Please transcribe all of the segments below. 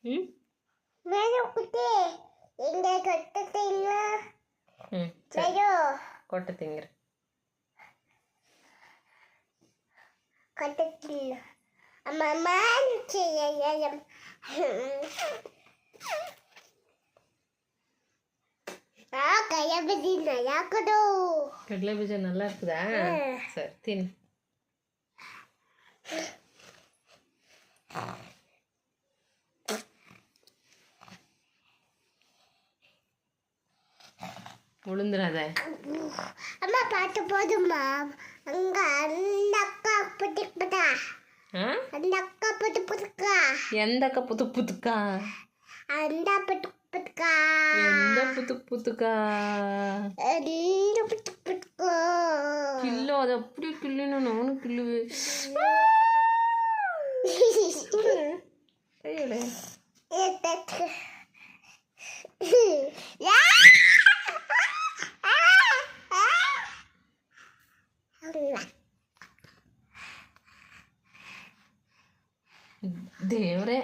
ம் சரி கொட்டை திங்கிற கடலை பீஜா நல்லா இருக்குதா சரி தின்னு விழுந்துடாத அம்மா பாட்டு போதுமா அங்க அந்த அக்கா புதுக்கா அந்த அக்கா புதுக்கா எந்த அக்கா புதுக்கா அந்த புதுக்கா எந்த புதுக்கா அந்த புதுக்கா கில்லோ அது அப்படி கில்லுன்னு நானும் கில்லுவேன் ದೇವ್ರೆ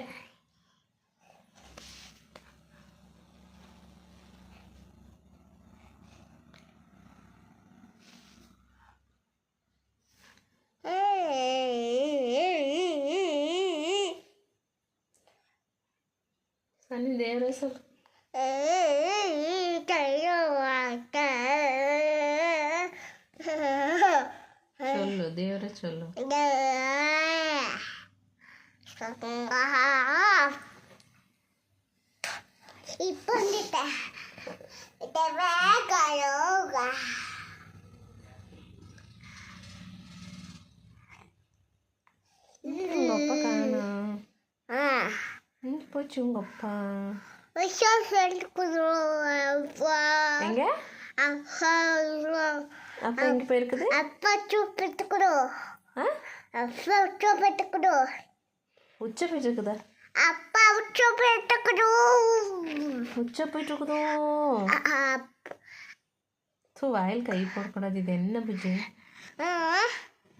ಸನ್ನಿ ದೇವ್ರೆ ಸ್ವಲ್ಪ சொல்லு தேவரை சொல்லு இப்போ உங்க அப்பா காணோம் போச்சு உங்க அப்பா எங்க அப்பா எங்க போயிருக்குது அப்பா சூப்பிட்டுக்கணும் உச்ச போயிட்டு இருக்குதா அப்பா உச்ச போயிட்டுக்கணும் உச்ச போயிட்டு இருக்குதோ தூ வாயில் கை போடக்கூடாது இது என்ன புஜ்ஜு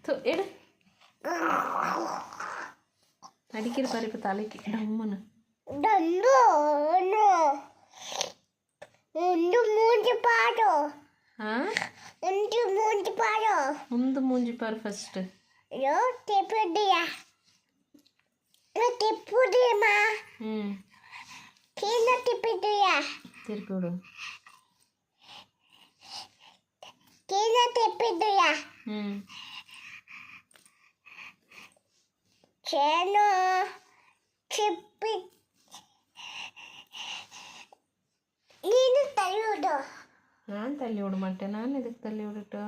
தூ எடு அடிக்கிற பாரு இப்போ தலைக்கு டம்முன்னு மூஞ்சி பாடு ಮುಂದೆ ಮೂಂಜಿ ಪಾರು ಫಸ್ಟ್ ತಿರ್ಕೊಡು ಚೇನು ಚಿಪ್ಪಿ ನೀನು ತಲೆಯೋಡು ನಾನು ತಲೆ ಓಡ ಮಾಟೆ ನಾನು ಇದಕ್ಕೆ ತಲೆ ಓಡಿಟ್ಟು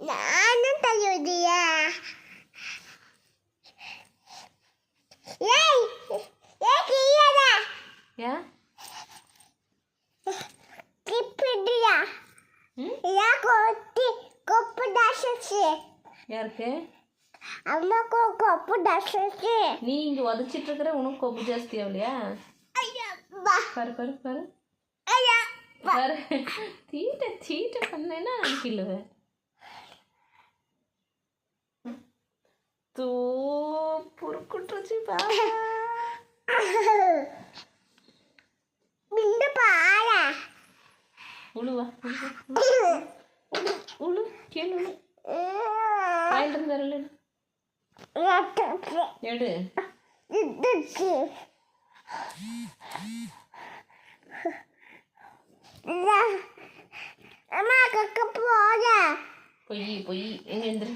ನಾನು ತಲೆಯೋದಿಯಾ ಯಾ ಚಿಪ್ಪಿದ್ಯಾ ಯಾಕೆ ಕೊಪ್ಪು ದಾಸೆ ಯಾರಕ್ಕೆ அம்மாக்கு கொப்பு டஸ்ஸு நீ இங்கே உதச்சிட்டு இருக்கிற உனக்கு கொப்பு ஜாஸ்தி ஆகலையா பாரு பாரு பாரு பாரு தீட்ட பண்ணேன்னா அடிக்கல தூ புருக்குட்டுருச்சு பா பாரா உழுவா உழு கேளு உழு வாயிலிருந்து வரல எடு அம்மா கக்க போத பொய் எங்க எந்திரி